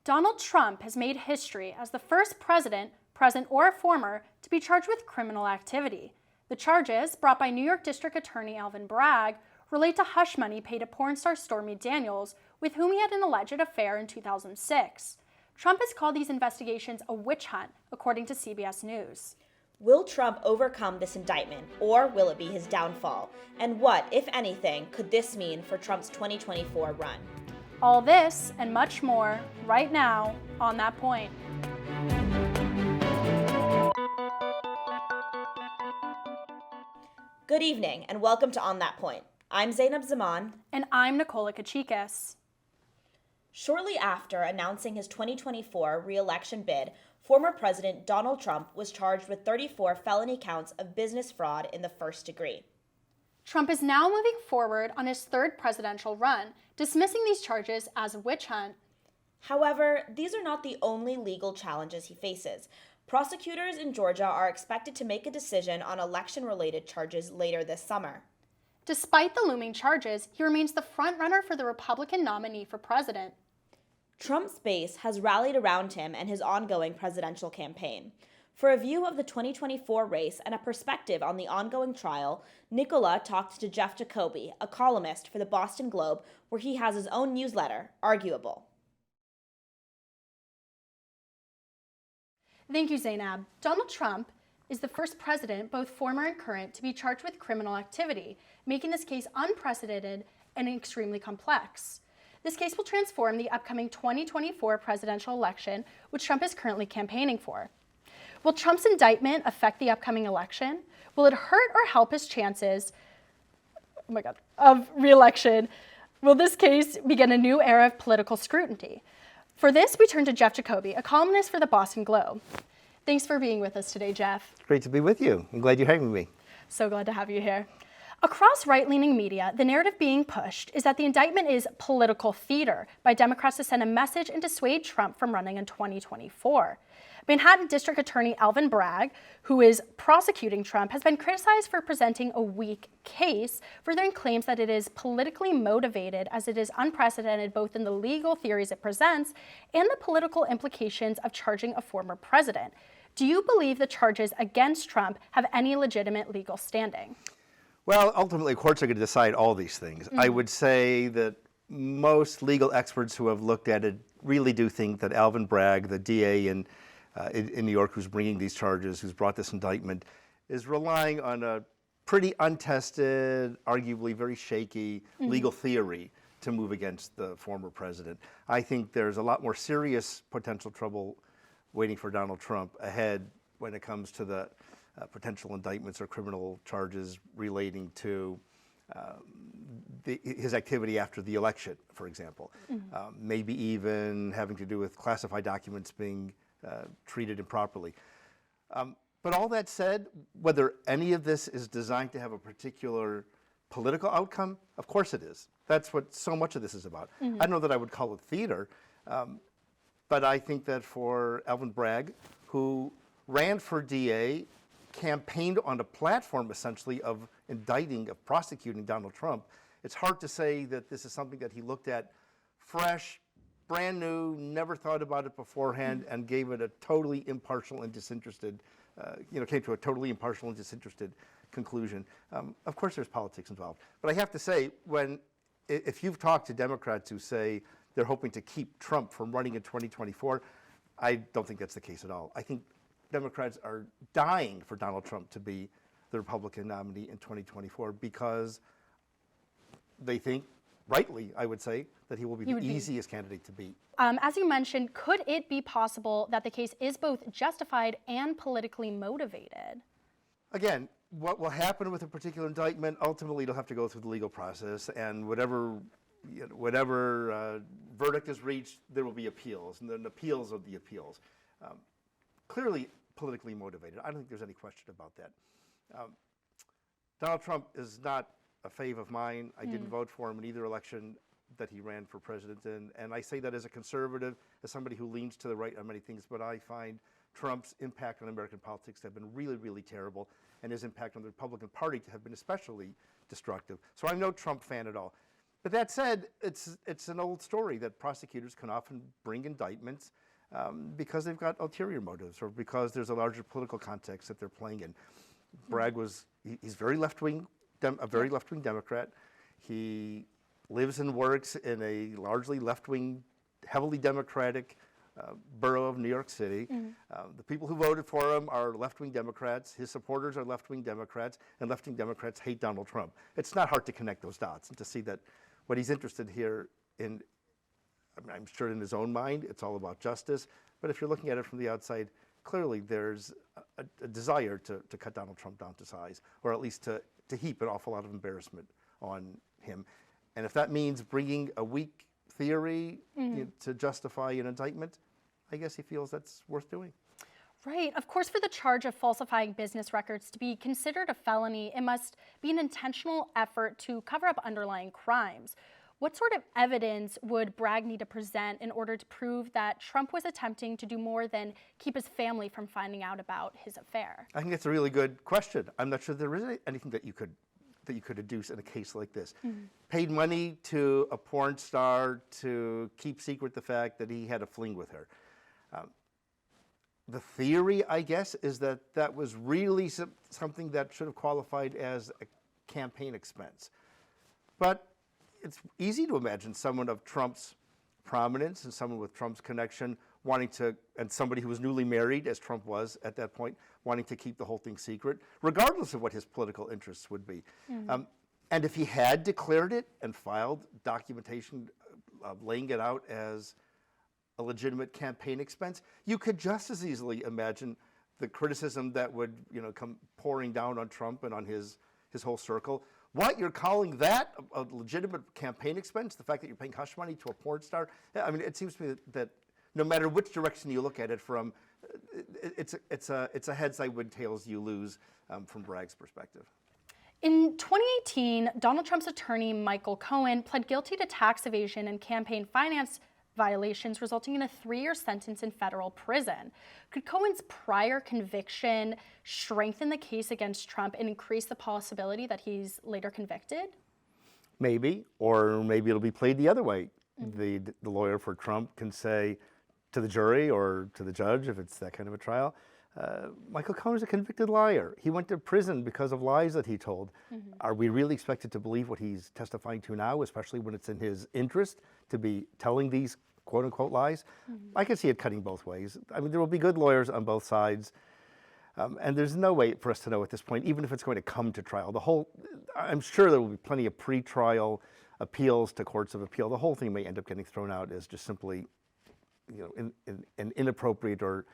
Donald Trump has made history as the first president, present or former, to be charged with criminal activity. The charges, brought by New York District Attorney Alvin Bragg, relate to hush money paid to porn star Stormy Daniels, with whom he had an alleged affair in 2006. Trump has called these investigations a witch hunt, according to CBS News. Will Trump overcome this indictment, or will it be his downfall? And what, if anything, could this mean for Trump's 2024 run? All this and much more right now on That Point. Good evening and welcome to On That Point. I'm Zainab Zaman. And I'm Nicola Kachikis. Shortly after announcing his 2024 re-election bid, former President Donald Trump was charged with 34 felony counts of business fraud in the first degree. Trump is now moving forward on his third presidential run, dismissing these charges as a witch hunt. However, these are not the only legal challenges he faces. Prosecutors in Georgia are expected to make a decision on election-related charges later this summer. Despite the looming charges, he remains the frontrunner for the Republican nominee for president. Trump's base has rallied around him and his ongoing presidential campaign. For a view of the 2024 race and a perspective on the ongoing trial, Nicola talked to Jacoby, a columnist for the Boston Globe, where he has his own newsletter, Arguable. Thank you, Zainab. Donald Trump is the first president, both former and current, to be charged with criminal activity, making this case unprecedented and extremely complex. This case will transform the upcoming 2024 presidential election, which Trump is currently campaigning for. Will Trump's indictment affect the upcoming election? Will it hurt or help his chances of re-election? Will this case begin a new era of political scrutiny? For this, we turn to Jacoby, a columnist for the Boston Globe. Thanks for being with us today, Jeff. Great to be with you. I'm glad you're having me. So glad to have you here. Across right-leaning media, the narrative being pushed is that the indictment is political theater by Democrats to send a message and dissuade Trump from running in 2024. Manhattan District Attorney Alvin Bragg, who is prosecuting Trump, has been criticized for presenting a weak case, furthering claims that it is politically motivated as it is unprecedented both in the legal theories it presents and the political implications of charging a former president. Do you believe the charges against Trump have any legitimate legal standing? Well, ultimately, courts are going to decide all these things. I would say that most legal experts who have looked at it really do think that Alvin Bragg, the DA in New York who's bringing these charges, who's brought this indictment, is relying on a pretty untested, arguably very shaky legal theory to move against the former president. I think there's a lot more serious potential trouble waiting for Donald Trump ahead when it comes to the potential indictments or criminal charges relating to his activity after the election, for example. Maybe even having to do with classified documents being treated improperly. But all that said, whether any of this is designed to have a particular political outcome, of course it is. That's what so much of this is about. I don't know that I would call it theater, but I think that for Alvin Bragg, who ran for DA, campaigned on a platform essentially of indicting, of prosecuting Donald Trump, it's hard to say that this is something that he looked at fresh, brand new, never thought about it beforehand, and gave it a totally impartial and disinterested, came to a totally impartial and disinterested conclusion. Of course there's politics involved. But I have to say, if you've talked to Democrats who say they're hoping to keep Trump from running in 2024, I don't think that's the case at all. I think Democrats are dying for Donald Trump to be the Republican nominee in 2024 because they think, rightly, I would say, that he will be the easiest candidate to beat. As you mentioned, could it be possible that the case is both justified and politically motivated? Again, what will happen with a particular indictment, ultimately it'll have to go through the legal process, and whatever verdict is reached, there will be appeals, and then appeals of the appeals. Clearly politically motivated. I don't think there's any question about that. Donald Trump is not a fave of mine. I didn't vote for him in either election that he ran for president in, and I say that as a conservative, as somebody who leans to the right on many things, but I find Trump's impact on American politics to have been really, really terrible, and his impact on the Republican Party to have been especially destructive. So I'm no Trump fan at all. But that said, it's an old story that prosecutors can often bring indictments because they've got ulterior motives or because there's a larger political context that they're playing in. Bragg he's very left-wing, a very left-wing Democrat. He lives and works in a largely left-wing, heavily Democratic borough of New York City. The people who voted for him are left-wing Democrats. His supporters are left-wing Democrats, and left-wing Democrats hate Donald Trump. It's not hard to connect those dots and to see that what he's interested here in, I'm sure in his own mind, it's all about justice. But if you're looking at it from the outside, clearly there's a desire to cut Donald Trump down to size, or at least to heap an awful lot of embarrassment on him. And if that means bringing a weak theory to justify an indictment, I guess he feels that's worth doing. Right. Of course, for the charge of falsifying business records to be considered a felony, it must be an intentional effort to cover up underlying crimes. What sort of evidence would Bragg need to present in order to prove that Trump was attempting to do more than keep his family from finding out about his affair? I think that's a really good question. I'm not sure there is anything that you could deduce in a case like this. Paid money to a porn star to keep secret the fact that he had a fling with her. The theory, I guess, is that that was really something that should have qualified as a campaign expense. But it's easy to imagine someone of Trump's prominence and someone with Trump's connection wanting to, and somebody who was newly married, as Trump was at that point, wanting to keep the whole thing secret, regardless of what his political interests would be. And if he had declared it and filed documentation laying it out as a legitimate campaign expense, you could just as easily imagine the criticism that would come pouring down on Trump and on his whole circle. What, you're calling that a legitimate campaign expense? The fact that you're paying hush money to a porn star? I mean, it seems to me that no matter which direction you look at it from, it's a heads I win, tails you lose from Bragg's perspective. In 2018, Donald Trump's attorney, Michael Cohen, pled guilty to tax evasion and campaign finance violations, resulting in a 3-year sentence in federal prison. Could Cohen's prior conviction strengthen the case against Trump and increase the possibility that he's later convicted? Maybe, or maybe it'll be played the other way. The lawyer for Trump can say to the jury or to the judge, if it's that kind of a trial, Michael Cohen is a convicted liar. He went to prison because of lies that he told. Are we really expected to believe what he's testifying to now, especially when it's in his interest to be telling these quote-unquote lies? I can see it cutting both ways. I mean, there will be good lawyers on both sides, and there's no way for us to know at this point, even if it's going to come to trial. I'm sure there will be plenty of pre-trial appeals to courts of appeal. The whole thing may end up getting thrown out as just simply, an inappropriate or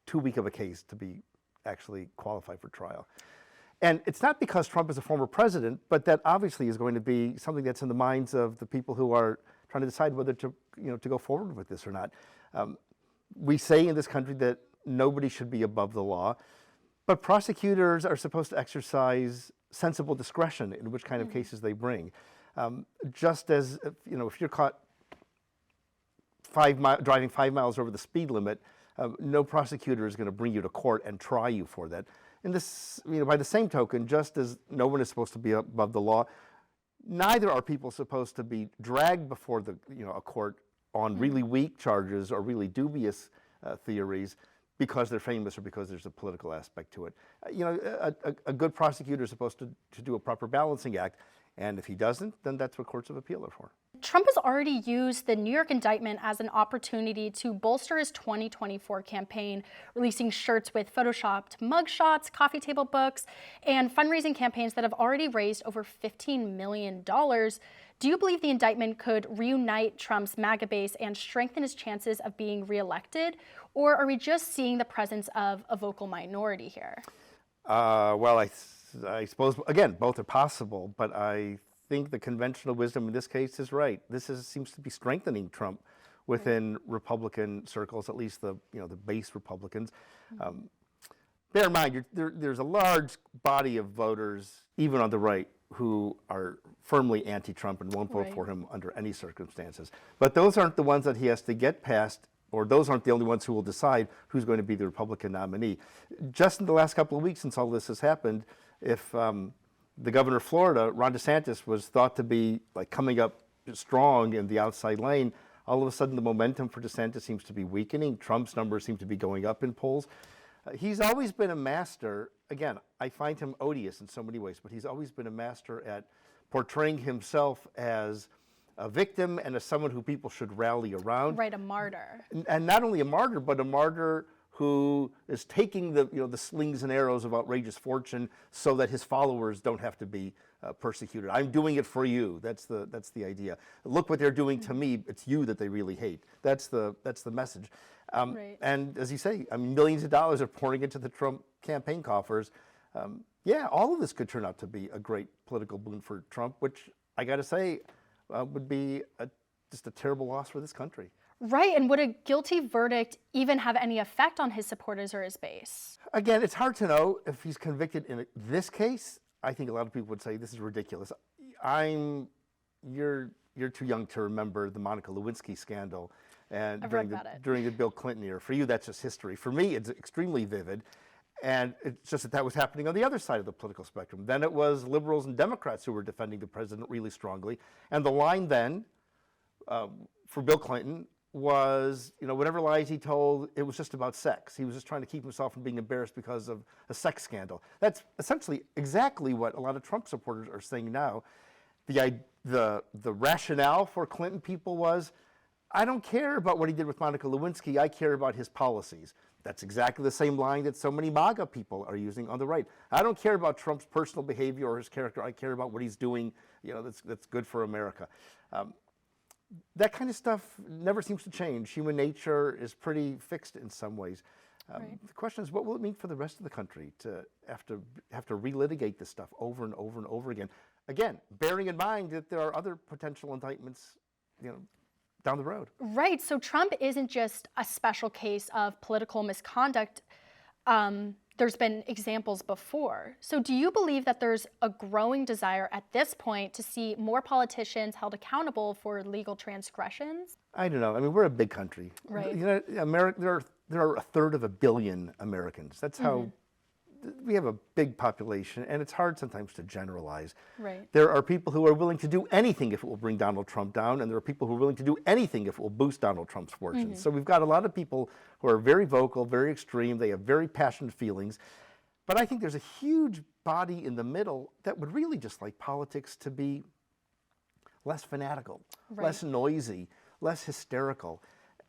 too weak of a case to be actually qualified for trial. And it's not because Trump is a former president, but that obviously is going to be something that's in the minds of the people who are trying to decide whether to go forward with this or not. We say in this country that nobody should be above the law, but prosecutors are supposed to exercise sensible discretion in which kind of cases they bring. Just as, if you're caught driving 5 miles over the speed limit, no prosecutor is going to bring you to court and try you for that. And this, by the same token, just as no one is supposed to be above the law, neither are people supposed to be dragged before a court on really weak charges or really dubious theories because they're famous or because there's a political aspect to it. A good prosecutor is supposed to do a proper balancing act, and if he doesn't, then that's what courts of appeal are for. Trump has already used the New York indictment as an opportunity to bolster his 2024 campaign, releasing shirts with photoshopped mugshots, coffee table books, and fundraising campaigns that have already raised over $15 million. Do you believe the indictment could reunite Trump's MAGA base and strengthen his chances of being reelected? Or are we just seeing the presence of a vocal minority here? Well, I suppose, again, both are possible, but I think the conventional wisdom in this case is right. This seems to be strengthening Trump within Republican circles, at least the base Republicans. Bear in mind, there's a large body of voters, even on the right, who are firmly anti-Trump and won't vote for him under any circumstances. But those aren't the ones that he has to get past, or those aren't the only ones who will decide who's going to be the Republican nominee. Just in the last couple of weeks since all this has happened, if the governor of Florida, Ron DeSantis, was thought to be like coming up strong in the outside lane. All of a sudden, the momentum for DeSantis seems to be weakening. Trump's numbers seem to be going up in polls. He's always been a master. Again, I find him odious in so many ways, but he's always been a master at portraying himself as a victim and as someone who people should rally around. Right, a martyr. And not only a martyr, but a martyr who is taking the slings and arrows of outrageous fortune so that his followers don't have to be persecuted. I'm doing it for you. That's the idea. Look what they're doing to me. It's you that they really hate. That's the message. Right. And as you say, I mean, millions of dollars are pouring into the Trump campaign coffers. Yeah, all of this could turn out to be a great political boon for Trump, which I got to say would be just a terrible loss for this country. Right, and would a guilty verdict even have any effect on his supporters or his base? Again, it's hard to know if he's convicted in this case. I think a lot of people would say this is ridiculous. You're too young to remember the Monica Lewinsky scandal and during the Bill Clinton era. For you, that's just history. For me, it's extremely vivid. And it's just that was happening on the other side of the political spectrum. Then it was liberals and Democrats who were defending the president really strongly. And the line then for Bill Clinton was, whatever lies he told, it was just about sex. He was just trying to keep himself from being embarrassed because of a sex scandal. That's essentially exactly what a lot of Trump supporters are saying now. The rationale for Clinton people was, I don't care about what he did with Monica Lewinsky, I care about his policies. That's exactly the same line that so many MAGA people are using on the right. I don't care about Trump's personal behavior or his character, I care about what he's doing, that's good for America. That kind of stuff never seems to change. Human nature is pretty fixed in some ways. Right. The question is, what will it mean for the rest of the country to have to relitigate this stuff over and over and over again? Again, bearing in mind that there are other potential indictments, down the road. Right, so Trump isn't just a special case of political misconduct. There's been examples before. So do you believe that there's a growing desire at this point to see more politicians held accountable for legal transgressions? I don't know. I mean, we're a big country. Right. America, there are a third of a billion Americans. That's how we have a big population, and it's hard sometimes to generalize. Right. There are people who are willing to do anything if it will bring Donald Trump down, and there are people who are willing to do anything if it will boost Donald Trump's fortunes. So we've got a lot of people who are very vocal, very extreme, they have very passionate feelings. But I think there's a huge body in the middle that would really just like politics to be less fanatical, less noisy, less hysterical.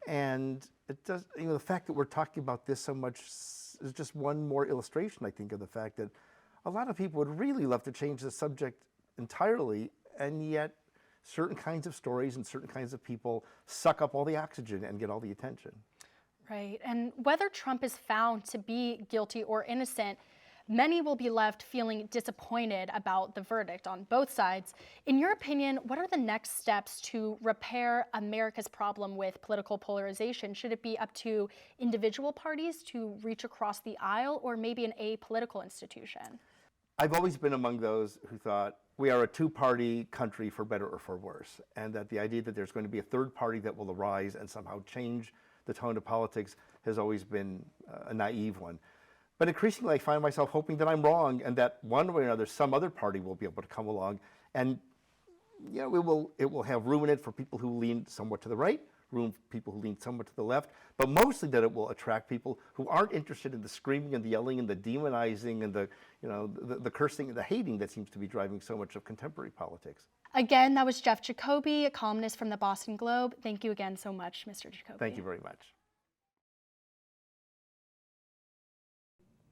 And it does, the fact that we're talking about this so much is just one more illustration, I think, of the fact that a lot of people would really love to change the subject entirely, and yet certain kinds of stories and certain kinds of people suck up all the oxygen and get all the attention. Right, and whether Trump is found to be guilty or innocent, many will be left feeling disappointed about the verdict on both sides. In your opinion, what are the next steps to repair America's problem with political polarization? Should it be up to individual parties to reach across the aisle, or maybe an apolitical institution? I've always been among those who thought we are a two-party country for better or for worse, and that the idea that there's going to be a third party that will arise and somehow change the tone of politics has always been a naive one. But increasingly, I find myself hoping that I'm wrong, and that one way or another, some other party will be able to come along, and it will have room in it for people who lean somewhat to the right, room for people who lean somewhat to the left, but mostly that it will attract people who aren't interested in the screaming and the yelling and the demonizing and the cursing and the hating that seems to be driving so much of contemporary politics. Again, that was Jeff Jacoby, a columnist from the Boston Globe. Thank you again so much, Mr. Jacoby. Thank you very much.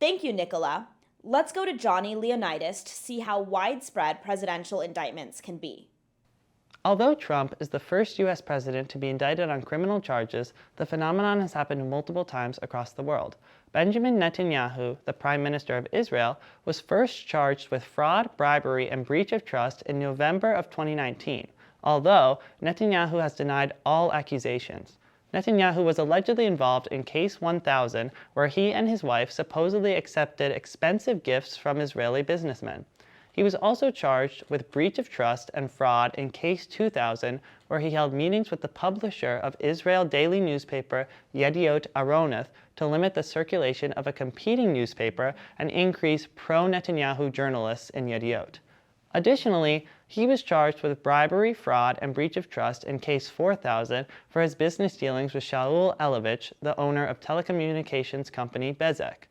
Thank you, Nicola. Let's go to Jonny Leonidas to see how widespread presidential indictments can be. Although Trump is the first U.S. president to be indicted on criminal charges, the phenomenon has happened multiple times across the world. Benjamin Netanyahu, the Prime Minister of Israel, was first charged with fraud, bribery, and breach of trust in November of 2019, although Netanyahu has denied all accusations. Netanyahu was allegedly involved in Case 1000, where he and his wife supposedly accepted expensive gifts from Israeli businessmen. He was also charged with breach of trust and fraud in Case 2000, where he held meetings with the publisher of Israel daily newspaper Yediot Aharonot to limit the circulation of a competing newspaper and increase pro-Netanyahu journalists in Yediot. Additionally, he was charged with bribery, fraud, and breach of trust in Case 4000 for his business dealings with Shaul Elovitch, the owner of telecommunications company Bezek.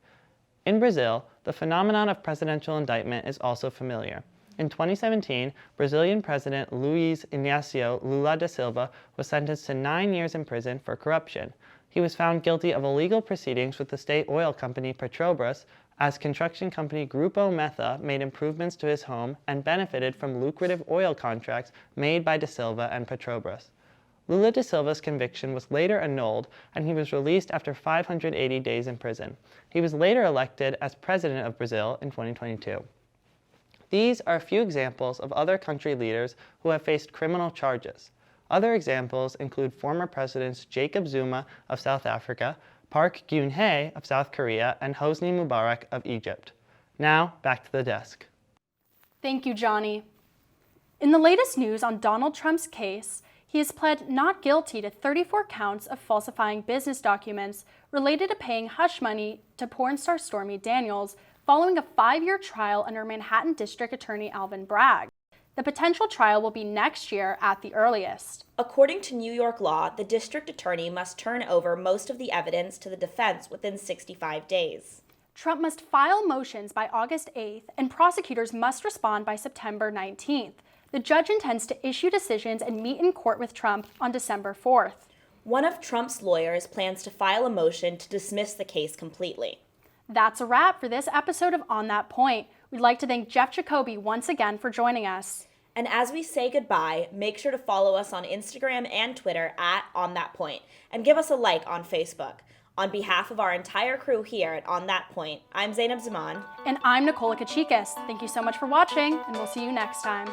In Brazil, the phenomenon of presidential indictment is also familiar. In 2017, Brazilian President Luiz Inácio Lula da Silva was sentenced to 9 years in prison for corruption. He was found guilty of illegal proceedings with the state oil company Petrobras, as construction company Grupo Metha made improvements to his home and benefited from lucrative oil contracts made by da Silva and Petrobras. Lula da Silva's conviction was later annulled, and he was released after 580 days in prison. He was later elected as president of Brazil in 2022. These are a few examples of other country leaders who have faced criminal charges. Other examples include former presidents Jacob Zuma of South Africa, Park Geun-hye of South Korea, and Hosni Mubarak of Egypt. Now, back to the desk. Thank you, Jonny. In the latest news on Donald Trump's case, he has pled not guilty to 34 counts of falsifying business documents related to paying hush money to porn star Stormy Daniels following a 5-year trial under Manhattan District Attorney Alvin Bragg. The potential trial will be next year at the earliest. According to New York law, the district attorney must turn over most of the evidence to the defense within 65 days. Trump must file motions by August 8th, and prosecutors must respond by September 19th. The judge intends to issue decisions and meet in court with Trump on December 4th. One of Trump's lawyers plans to file a motion to dismiss the case completely. That's a wrap for this episode of On That Point. We'd like to thank Jeff Jacoby once again for joining us. And as we say goodbye, make sure to follow us on Instagram and Twitter at On That Point, and give us a like on Facebook. On behalf of our entire crew here at On That Point, I'm Zainab Zaman. And I'm Nicola Kachikis. Thank you so much for watching, and we'll see you next time.